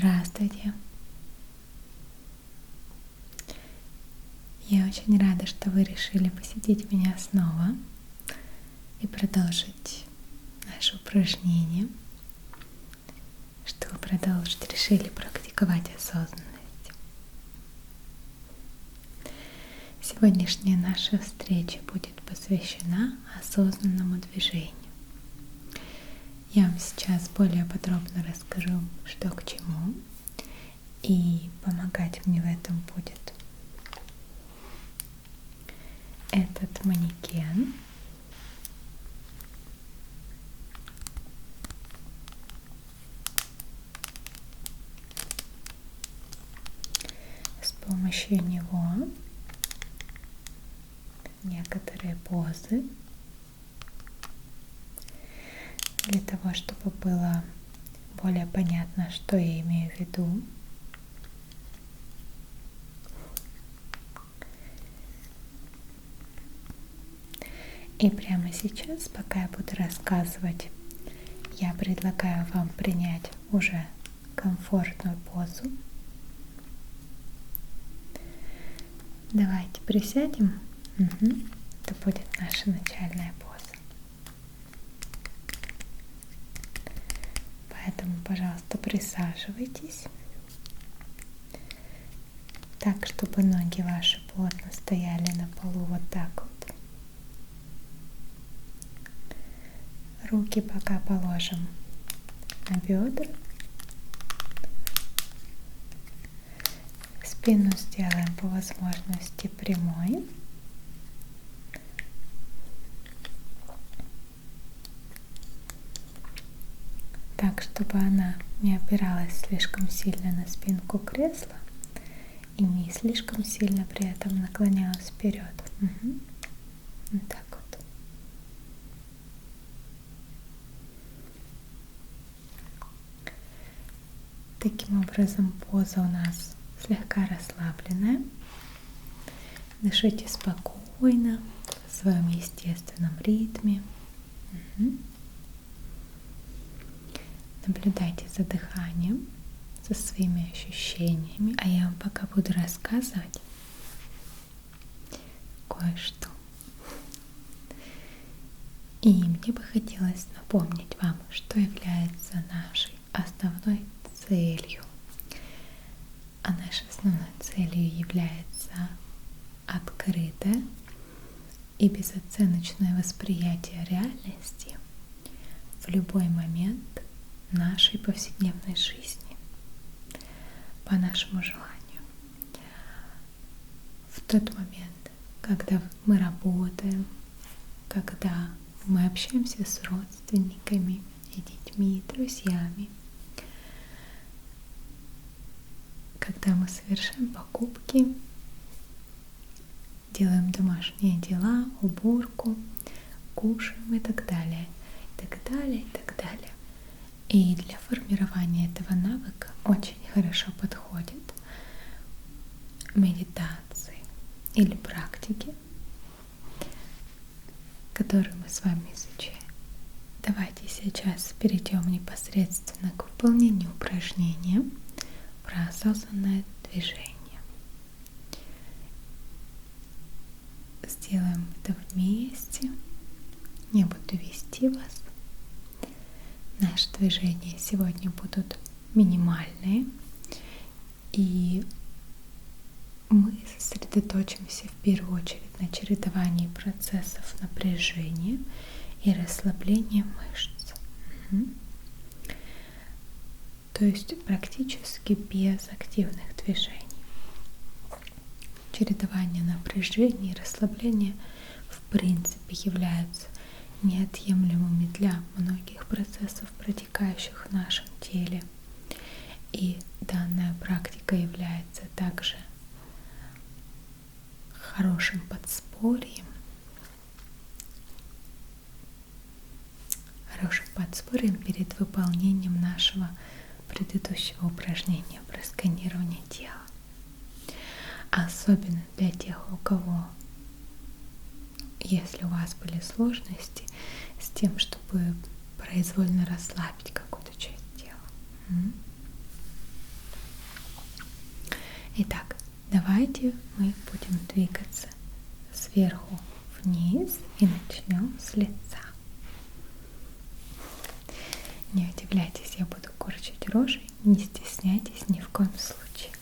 Здравствуйте! Я очень рада, что вы решили посетить меня снова и продолжить наше упражнение, что вы решили практиковать осознанность. Сегодняшняя наша встреча будет посвящена осознанному движению. Я вам сейчас более подробно расскажу, что к чему, и помогать мне в этом будет этот манекен. С помощью него некоторые позы для того, чтобы было более понятно, что я имею в виду. И прямо сейчас, пока я буду рассказывать, я предлагаю вам принять уже комфортную позу. Давайте присядем. Это будет наша начальная поза. Поэтому, пожалуйста, присаживайтесь так, чтобы ноги ваши плотно стояли на полу, вот так вот. Руки пока положим на бедра. Спину сделаем по возможности прямой. Так, чтобы она не опиралась слишком сильно на спинку кресла и не слишком сильно при этом наклонялась вперед. Вот так вот. Таким образом, поза у нас слегка расслабленная. Дышите спокойно, в своем естественном ритме. Наблюдайте за дыханием, за своими ощущениями. А я вам пока буду рассказывать кое-что. И мне бы хотелось напомнить вам, что является нашей основной целью. А нашей основной целью является открытое и безоценочное восприятие реальности в любой момент нашей повседневной жизни, по нашему желанию. В тот момент, когда мы работаем, когда мы общаемся с родственниками и детьми, друзьями, когда мы совершаем покупки, делаем домашние дела, уборку, кушаем и так далее, и так далее, и так далее. И для формирования этого навыка очень хорошо подходят медитации или практики, которые мы с вами изучаем. Давайте сейчас перейдем непосредственно к выполнению упражнения про осознанное движение. Сделаем это вместе. Я буду вести вас. Наши движения сегодня будут минимальные, и мы сосредоточимся в первую очередь на чередовании процессов напряжения и расслабления мышц. То есть практически без активных движений. Чередование напряжения и расслабления в принципе являются неотъемлемыми для многих процессов, протекающих в нашем теле. И данная практика является также хорошим подспорьем перед выполнением нашего предыдущего упражнения про сканирование тела. Особенно для тех, у кого, если у вас были сложности с тем, чтобы произвольно расслабить какую-то часть тела. Итак, давайте мы будем двигаться сверху вниз и начнем с лица. Не удивляйтесь, я буду корчить рожи, не стесняйтесь ни в коем случае.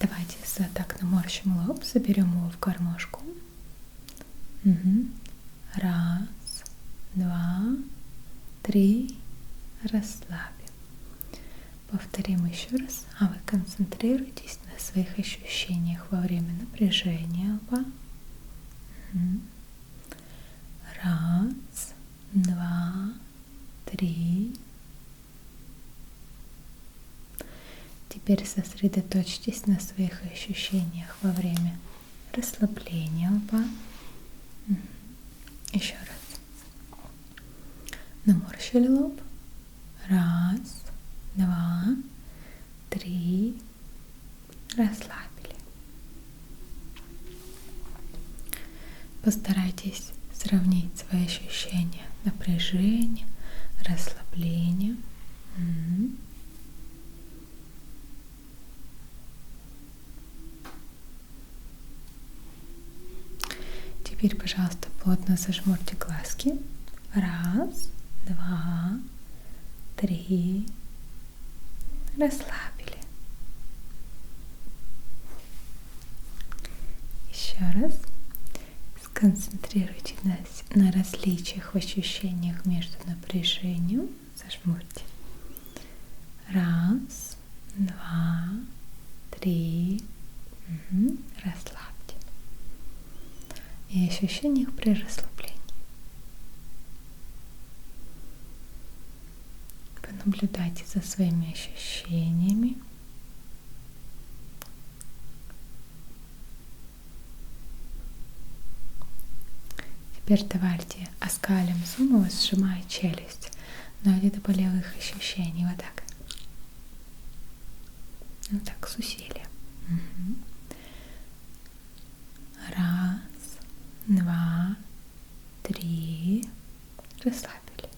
Давайте так наморщим лоб, соберем его в гармошку. Угу. Раз, два, три, расслабим. Повторим еще раз, а вы концентрируйтесь на своих ощущениях во время напряжения лба. Угу. Раз, два, три. Теперь сосредоточьтесь на своих ощущениях во время расслабления лба. Угу. Еще раз. Наморщили лоб. Раз, два, три. Расслабили. Постарайтесь сравнить свои ощущения напряжения, расслабления. Угу. Теперь, пожалуйста, плотно зажмурьте глазки. Раз, два, три. Расслабили. Еще раз. Сконцентрируйтесь на различиях в ощущениях между напряжением. Зажмурьте. Раз, два, три. Угу. Расслабьте. И ощущениях при расслаблении. Понаблюдайте за своими ощущениями. Теперь давайте оскалим зубы, сжимая челюсть, но это до болевых ощущений. Вот так. Вот так, с усилием. Угу. Раз, два, три. Расслабили.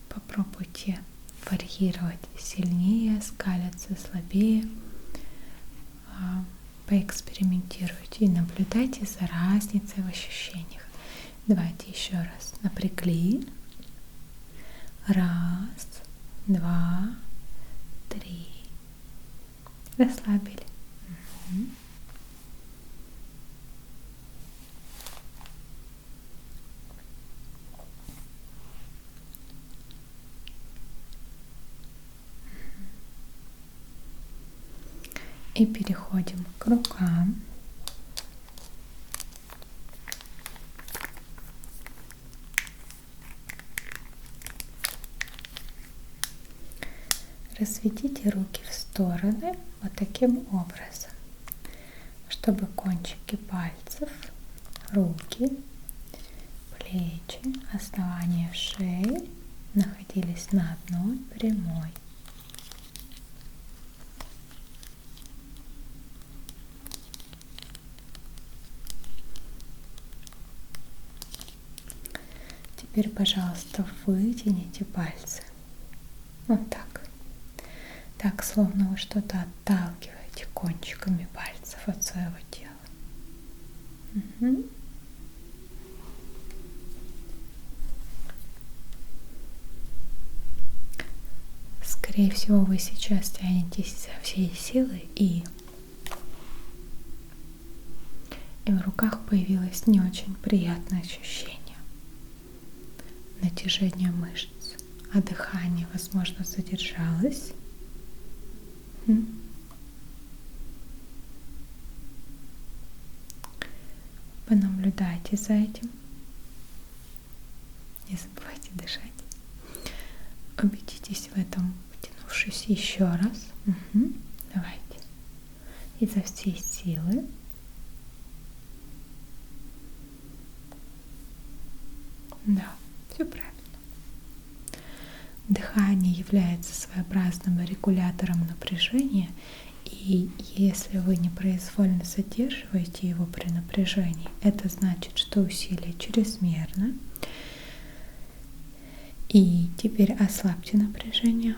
Попробуйте варьировать сильнее, скалиться слабее. Поэкспериментируйте и наблюдайте за разницей в ощущениях. Давайте еще раз. Напрягли. Раз, два, три. Расслабили. Угу. И переходим к рукам. Разведите руки в стороны вот таким образом, чтобы кончики пальцев, руки, плечи, основание шеи находились на одной прямой. Теперь, пожалуйста, вытяните пальцы. Вот так. Так, словно вы что-то отталкиваете кончиками пальцев от своего тела. Угу. Скорее всего, вы сейчас тянетесь со всей силы и в руках появилось не очень приятное ощущение. Натяжение мышц, а дыхание, возможно, задержалось. Понаблюдайте за этим. Не забывайте дышать. Убедитесь в этом, втянувшись еще раз. Угу. Давайте. Изо всей силы. Да, все правильно. Дыхание является своеобразным регулятором напряжения, и если вы непроизвольно задерживаете его при напряжении, это значит, что усилие чрезмерно, И теперь ослабьте напряжение.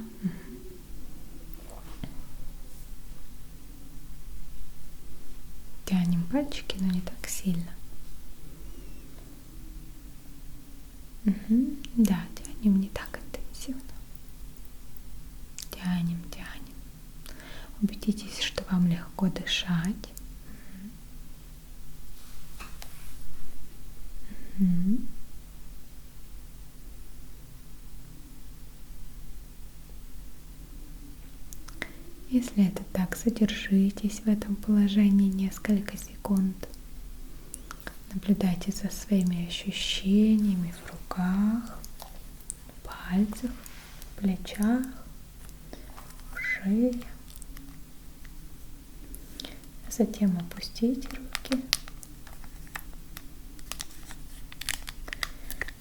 Тянем пальчики, но не так сильно. Да, тянем не так интенсивно. Тянем, тянем. Убедитесь, что вам легко дышать. Если это так, задержитесь в этом положении несколько секунд. Наблюдайте за своими ощущениями в руках, в пальцах, в плечах, в шее. Затем опустите руки.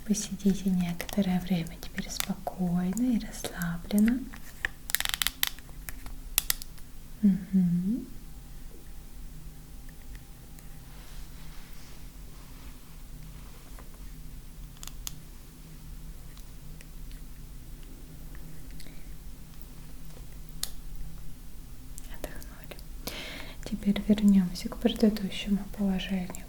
Посидите некоторое время теперь спокойно и расслабленно. Отдохнули. Теперь вернемся к предыдущему положению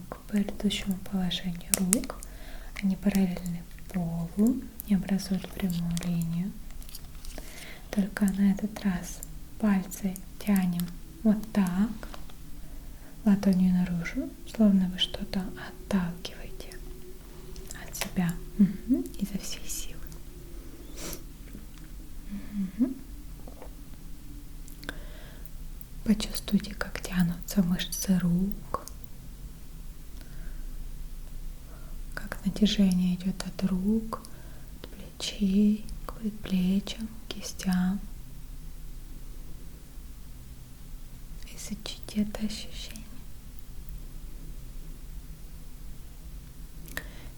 к предыдущему положению рук. Они параллельны полу и образуют прямую линию. Только на этот раз пальцы тянем вот так, ладонью наружу, словно вы что-то отталкиваете от себя изо всей силы. Почувствуйте, как тянутся мышцы рук, как натяжение идет от рук, от плечей, к предплечьям, кистям. Изучите это ощущение.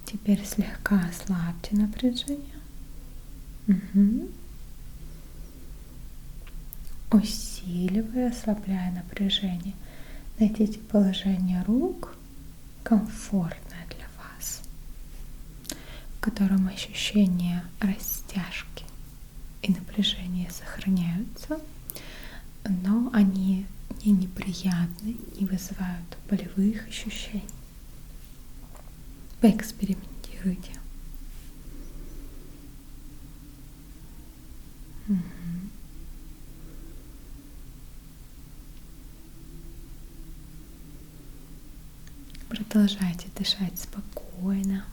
Теперь слегка ослабьте напряжение. Усиливая, ослабляя напряжение. Найдите положение рук комфортное для вас, в котором ощущение растяжки и напряжения сохраняются, но они не неприятны, не вызывают болевых ощущений. Поэкспериментируйте. Продолжайте дышать спокойно,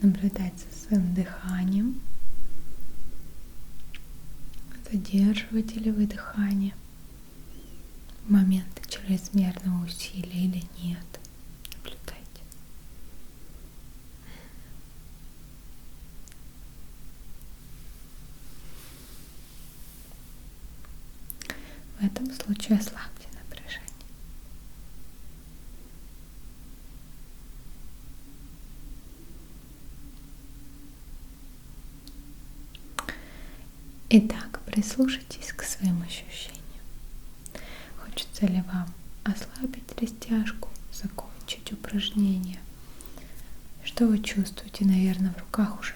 наблюдать за своим дыханием. Задерживаете ли вы дыхание в моменты чрезмерного усилия или нет. Наблюдайте. В этом случае ослабьте напряжение. Итак, прислушайтесь к своим ощущениям. Хочется ли вам ослабить растяжку, закончить упражнение? Что вы чувствуете? Наверное, в руках уже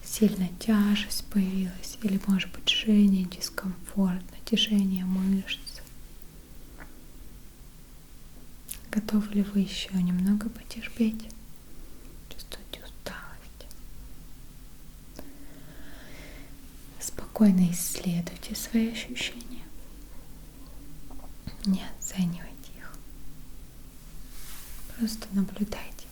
сильная тяжесть появилась, или может быть жжение, дискомфорт, натяжение мышц. Готовы ли вы еще немного потерпеть? Чувствуете усталость? Спокойно исследуйте свои ощущения. Не оценивайте их. Просто наблюдайте.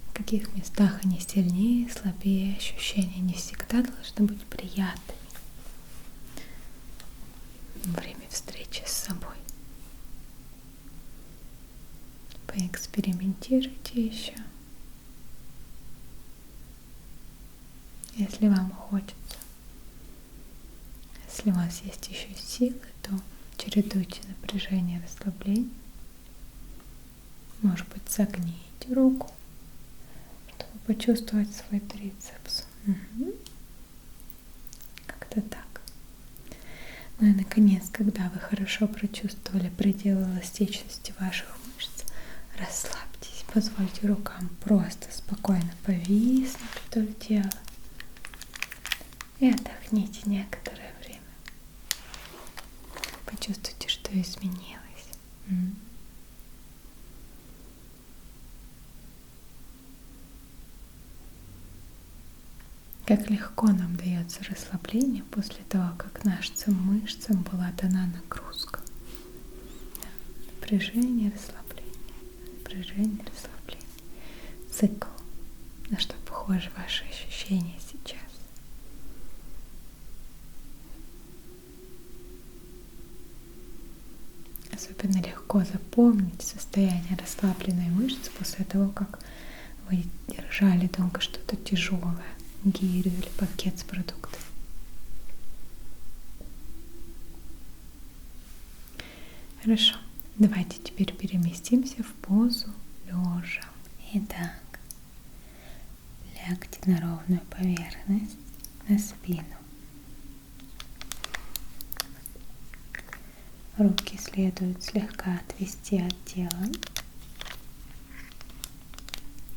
В каких местах они сильнее, слабее. Ощущения не всегда должны быть приятными во время встречи с собой. Поэкспериментируйте еще. Если вам хочется. Если у вас есть еще силы, то чередуйте напряжение и расслабление. Может быть, согните руку, чтобы почувствовать свой трицепс. Как-то так. Ну и наконец, когда вы хорошо прочувствовали пределы эластичности ваших мышц, расслабьтесь позвольте рукам просто спокойно повиснуть вдоль тела и отдохните некоторое время. Почувствуйте, что изменилось. Как легко нам дается расслабление после того, как нашим мышцам была дана нагрузка. Напряжение, расслабление, напряжение, расслабление. Цикл. На что похожи ваши ощущения сейчас? Особенно легко запомнить состояние расслабленной мышцы после того, как вы держали долго что-то тяжелое, гирю или пакет с продуктами. Хорошо, давайте теперь переместимся в позу лежа. Итак, лягте на ровную поверхность, на спину. Руки следует слегка отвести от тела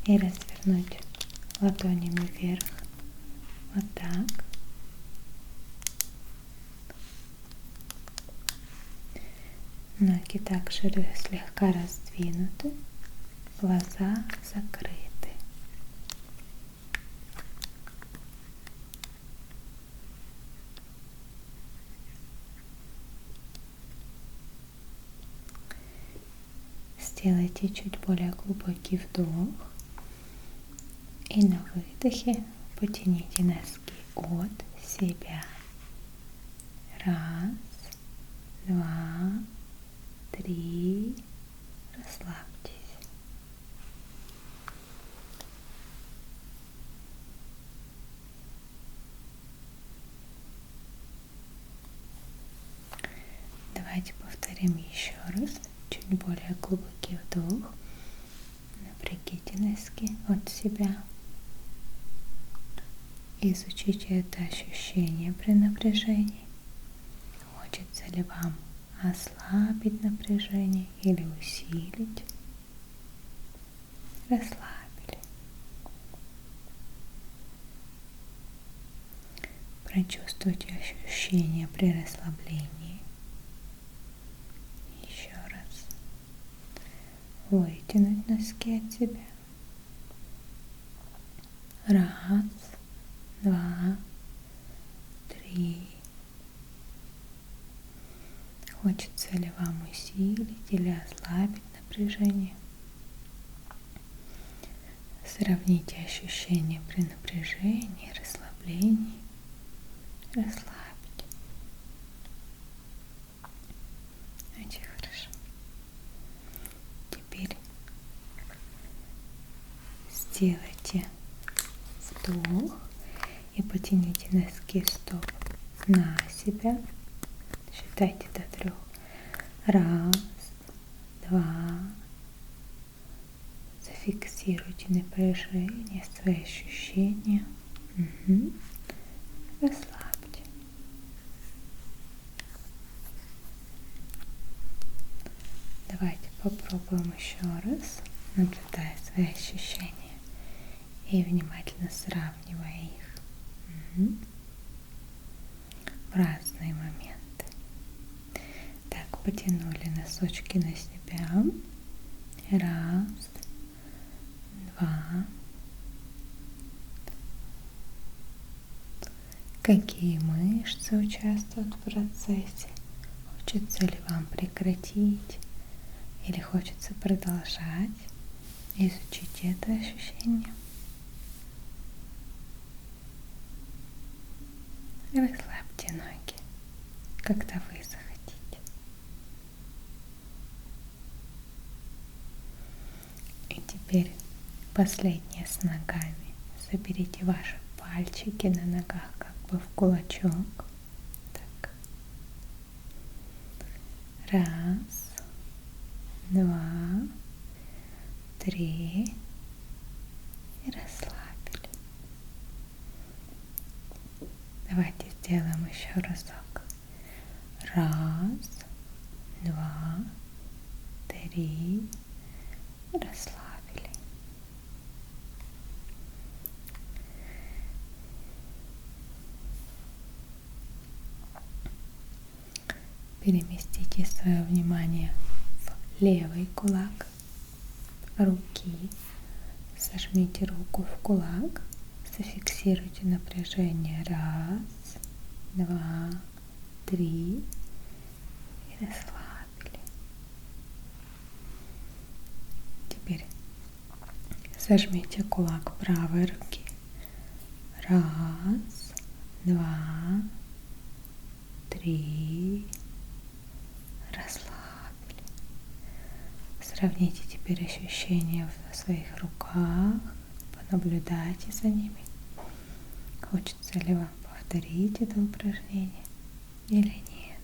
и развернуть ладонями вверх. Вот так. Ноги также слегка раздвинуты, глаза закрыты. Сделайте чуть более глубокий вдох и на выдохе потяните носки от себя. Раз, два, три. Расслабьтесь. Давайте повторим еще раз. Чуть более глубокий вдох. Напрягите носки от себя. Изучите это ощущение при напряжении. Хочется ли вам ослабить напряжение или усилить? Расслабили. Прочувствуйте ощущение при расслаблении. Еще раз. Вытянуть носки от себя. Раз, два, три. Хочется ли вам усилить или ослабить напряжение? Сравните ощущения при напряжении, расслаблении. Расслабьте. Очень хорошо. Теперь сделайте вдох и потяните носки стоп на себя. Считайте до 3. Раз, два. Зафиксируйте напряжение, свои ощущения. Расслабьте. Давайте попробуем еще раз, наблюдая свои ощущения и внимательно сравнивая их в разные моменты. Так, потянули носочки на себя. Раз, два. Какие мышцы участвуют в процессе? Хочется ли вам прекратить или хочется продолжать? Изучить это ощущение. Расслабьте ноги, когда вы захотите. И теперь последнее с ногами. Соберите ваши пальчики на ногах как бы в кулачок. Так. Раз, два, три. И расслабили. Давайте сделаем еще разок. Раз, два, три. Расслабили. переместите свое внимание в левый кулак руки. Сожмите руку в кулак, зафиксируйте напряжение. 1, 2, 3 и расслабили. Теперь сожмите кулак правой руки. 1, 2, 3. Расслабили. Сравните теперь ощущения в своих руках. Понаблюдайте за ними. Хочется ли вам повторить это упражнение или нет?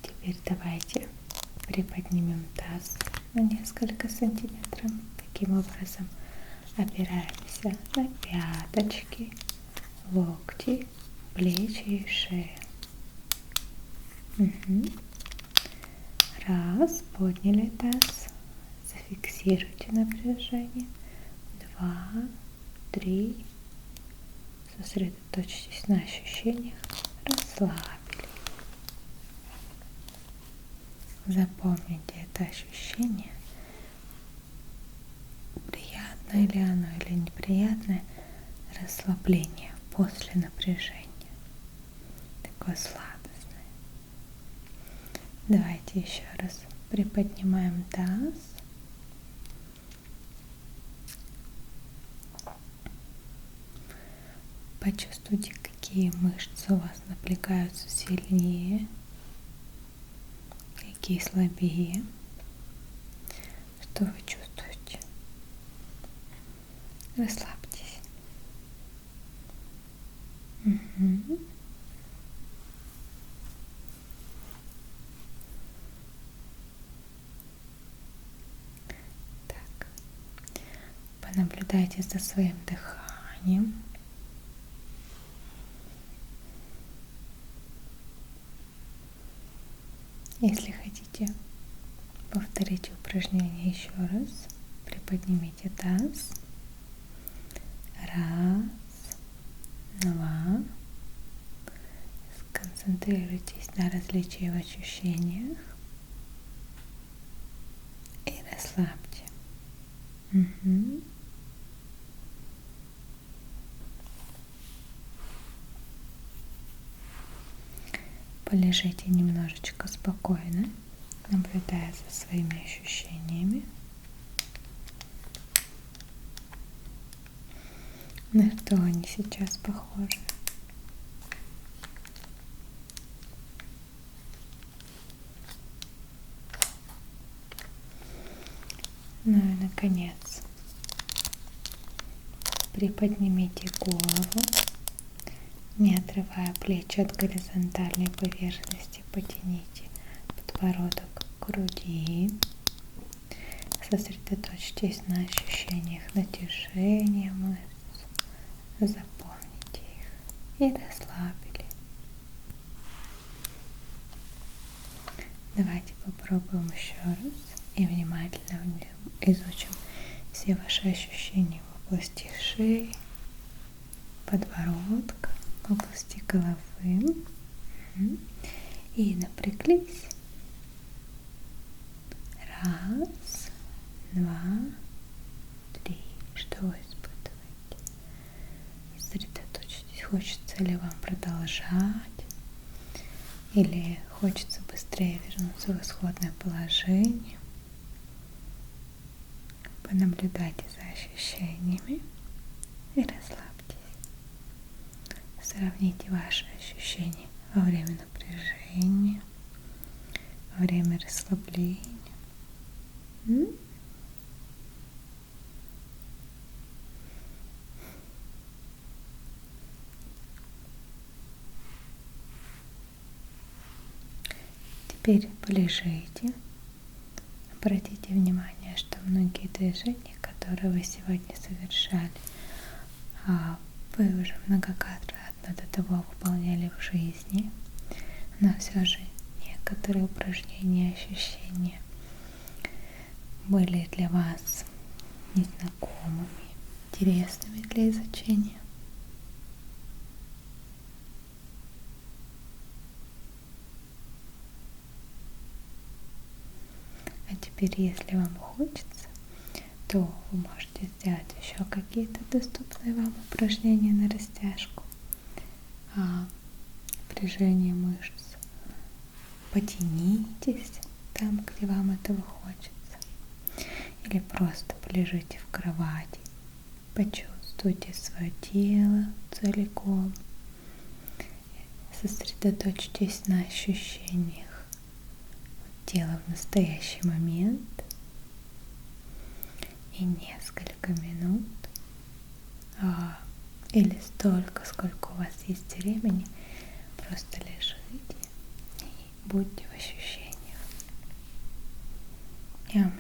Теперь давайте приподнимем таз на несколько сантиметров. Таким образом опираемся на пяточки, локти, плечи и шею. Раз, подняли таз, зафиксируйте напряжение. 2, 3, сосредоточьтесь на ощущениях, расслабили. Запомните это ощущение, приятное ли оно или неприятное, расслабление после напряжения, такое сладостное. Давайте еще раз приподнимаем таз. Почувствуйте, какие мышцы у вас напрягаются сильнее, какие слабее. Что вы чувствуете? Расслабьтесь. Так. Понаблюдайте за своим дыханием. Если хотите повторить упражнение еще раз, приподнимите таз. 1, 2. Сконцентрируйтесь на различии в ощущениях и расслабьте. Полежите немножечко спокойно, наблюдая за своими ощущениями. На что они сейчас похожи? Ну и наконец, приподнимите голову, не отрывая плечи от горизонтальной поверхности, потяните подбородок к груди, сосредоточьтесь на ощущениях натяжения мышц, запомните их и расслабили. Давайте попробуем еще раз и внимательно изучим все ваши ощущения в области шеи, подбородка, в области головы. И напряглись. 1, 2, 3. Что вы испытываете? Сосредоточьтесь, хочется ли вам продолжать, или хочется быстрее вернуться в исходное положение. Понаблюдайте за ощущениями и расслабьтесь. Сравните ваши ощущения во время напряжения, во время расслабления. Теперь полежите. Обратите внимание, что многие движения, которые вы сегодня совершали, вы уже многократно до того выполняли в жизни. но все же некоторые упражнения, ощущения были для вас незнакомыми, интересными для изучения. А теперь, если вам хочется, то вы можете сделать еще какие-то доступные вам упражнения на растяжку. Напряжение мышц. Потянитесь там, где вам этого хочется. Или просто полежите в кровати. Почувствуйте свое тело целиком. Сосредоточьтесь на ощущениях тела в настоящий момент. И несколько минут или столько, сколько у вас есть времени, просто лежите и будьте в ощущениях. Я